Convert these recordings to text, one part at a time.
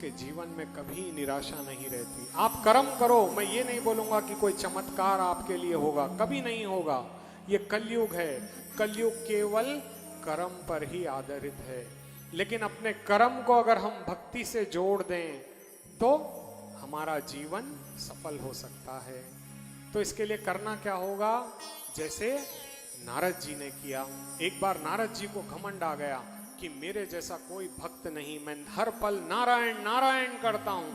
के जीवन में कभी निराशा नहीं रहती। आप कर्म करो, मैं ये नहीं बोलूंगा कि कोई चमत्कार आपके लिए होगा, कभी नहीं होगा। ये कलयुग है, कलयुग केवल कर्म पर ही आधारित है। लेकिन अपने कर्म को अगर हम भक्ति से जोड़ दें तो हमारा जीवन सफल हो सकता है। तो इसके लिए करना क्या होगा? जैसे नारद जी ने किया। एक बार नारद जी को घमंड आ गया कि मेरे जैसा कोई भक्त नहीं, मैं हर पल नारायण नारायण करता हूं।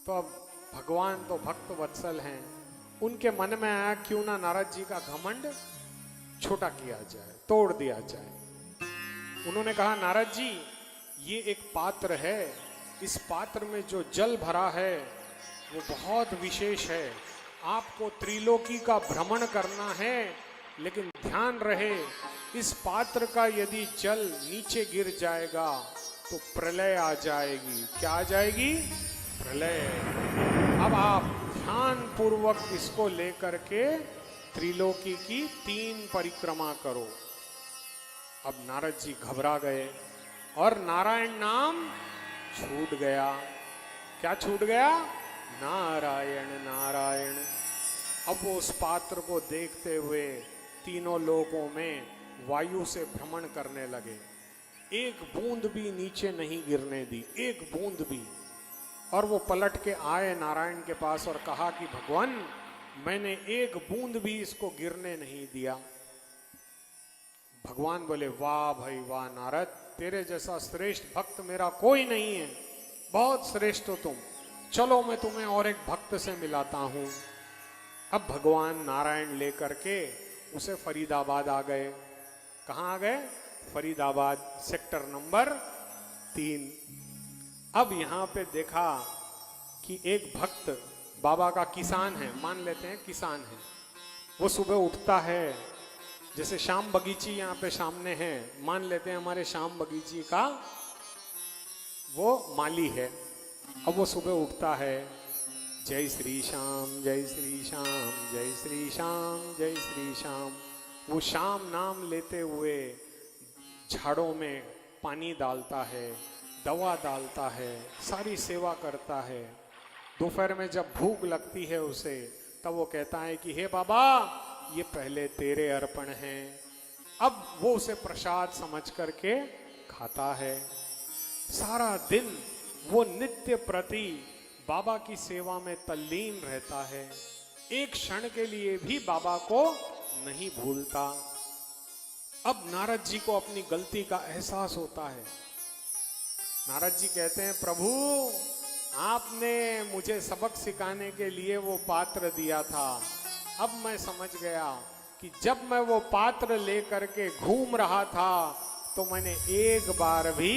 तो अब भगवान तो भक्त वत्सल हैं, उनके मन में आया क्यों ना नारद जी का घमंड छोटा किया जाए, तोड़ दिया जाए। उन्होंने कहा, नारद जी ये एक पात्र है, इस पात्र में जो जल भरा है वो बहुत विशेष है। आपको त्रिलोकी का भ्रमण करना है, लेकिन ध्यान रहे इस पात्र का यदि जल नीचे गिर जाएगा तो प्रलय आ जाएगी। क्या आ जाएगी? प्रलय। अब आप ध्यान पूर्वक इसको लेकर के त्रिलोकी की 3 परिक्रमा करो। अब नारद जी घबरा गए और नारायण नाम छूट गया। क्या छूट गया? नारायण नारायण। अब वो उस पात्र को देखते हुए तीनों लोकों में वायु से भ्रमण करने लगे। एक बूंद भी नीचे नहीं गिरने दी, एक बूंद भी। और वो पलट के आए नारायण के पास और कहा कि भगवान, मैंने एक बूंद भी इसको गिरने नहीं दिया। भगवान बोले, वाह भाई वाह नारद, तेरे जैसा श्रेष्ठ भक्त मेरा कोई नहीं है, बहुत श्रेष्ठ हो तुम। चलो मैं तुम्हें और एक भक्त से मिलाता हूं। अब भगवान नारायण लेकर के उसे फरीदाबाद आ गए। कहाँ आ गए? Faridabad, sector number 3। अब यहाँ पे देखा कि एक भक्त बाबा का किसान है, मान लेते हैं किसान है। वो सुबह उठता है, जैसे श्याम बगीची यहाँ पे सामने है, मान लेते हैं हमारे श्याम बगीची का वो माली है। अब वो सुबह उठता है, जय श्री श्याम जय श्री श्याम जय श्री श्याम जय श्री श्याम। वो श्याम नाम लेते हुए झाड़ों में पानी डालता है, दवा डालता है, सारी सेवा करता है। दोपहर में जब भूख लगती है उसे, तब वो कहता है कि हे बाबा, ये पहले तेरे अर्पण हैं। अब वो उसे प्रसाद समझ करके खाता है। सारा दिन वो नित्य प्रति बाबा की सेवा में तल्लीन रहता है, एक क्षण के लिए भी बाबा को नहीं भूलता। अब नारद जी को अपनी गलती का एहसास होता है। नारद जी कहते हैं, प्रभु आपने मुझे सबक सिखाने के लिए वो पात्र दिया था। अब मैं समझ गया कि जब मैं वो पात्र लेकर के घूम रहा था तो मैंने एक बार भी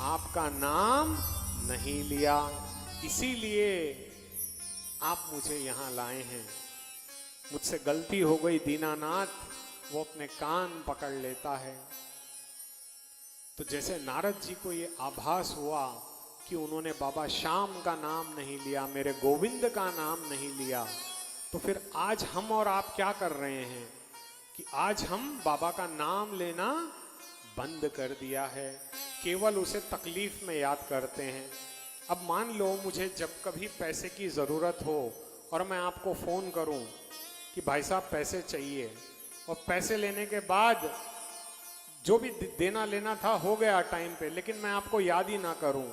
आपका नाम नहीं लिया, इसीलिए आप मुझे यहां लाए हैं। मुझसे गलती हो गई दीनानाथ। वो अपने कान पकड़ लेता है। तो जैसे नारद जी को ये आभास हुआ कि उन्होंने बाबा श्याम का नाम नहीं लिया, मेरे गोविंद का नाम नहीं लिया, तो फिर आज हम और आप क्या कर रहे हैं कि आज हम बाबा का नाम लेना बंद कर दिया है, केवल उसे तकलीफ में याद करते हैं। अब मान लो मुझे जब कभी पैसे की ज़रूरत हो और मैं आपको फ़ोन करूं कि भाई साहब पैसे चाहिए, और पैसे लेने के बाद जो भी देना लेना था हो गया टाइम पे, लेकिन मैं आपको याद ही ना करूं,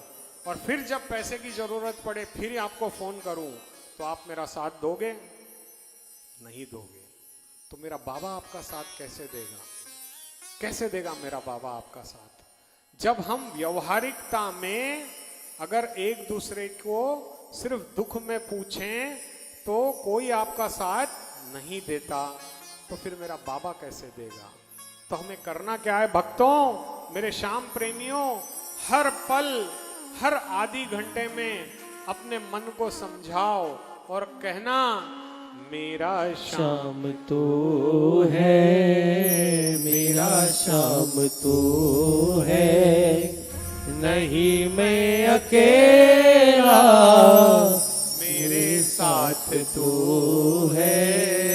और फिर जब पैसे की ज़रूरत पड़े फिर आपको फ़ोन करूं, तो आप मेरा साथ दोगे? नहीं दोगे। तो मेरा बाबा आपका साथ कैसे देगा? कैसे देगा मेरा बाबा आपका साथ? जब हम व्यवहारिकता में अगर एक दूसरे को सिर्फ दुख में पूछें तो कोई आपका साथ नहीं देता, तो फिर मेरा बाबा कैसे देगा? तो हमें करना क्या है भक्तों, मेरे श्याम प्रेमियों? हर पल, हर आधी घंटे में अपने मन को समझाओ और कहना, मेरा श्याम तो है, मेरा श्याम तो है, नहीं मैं अकेला, मेरे साथ तो है।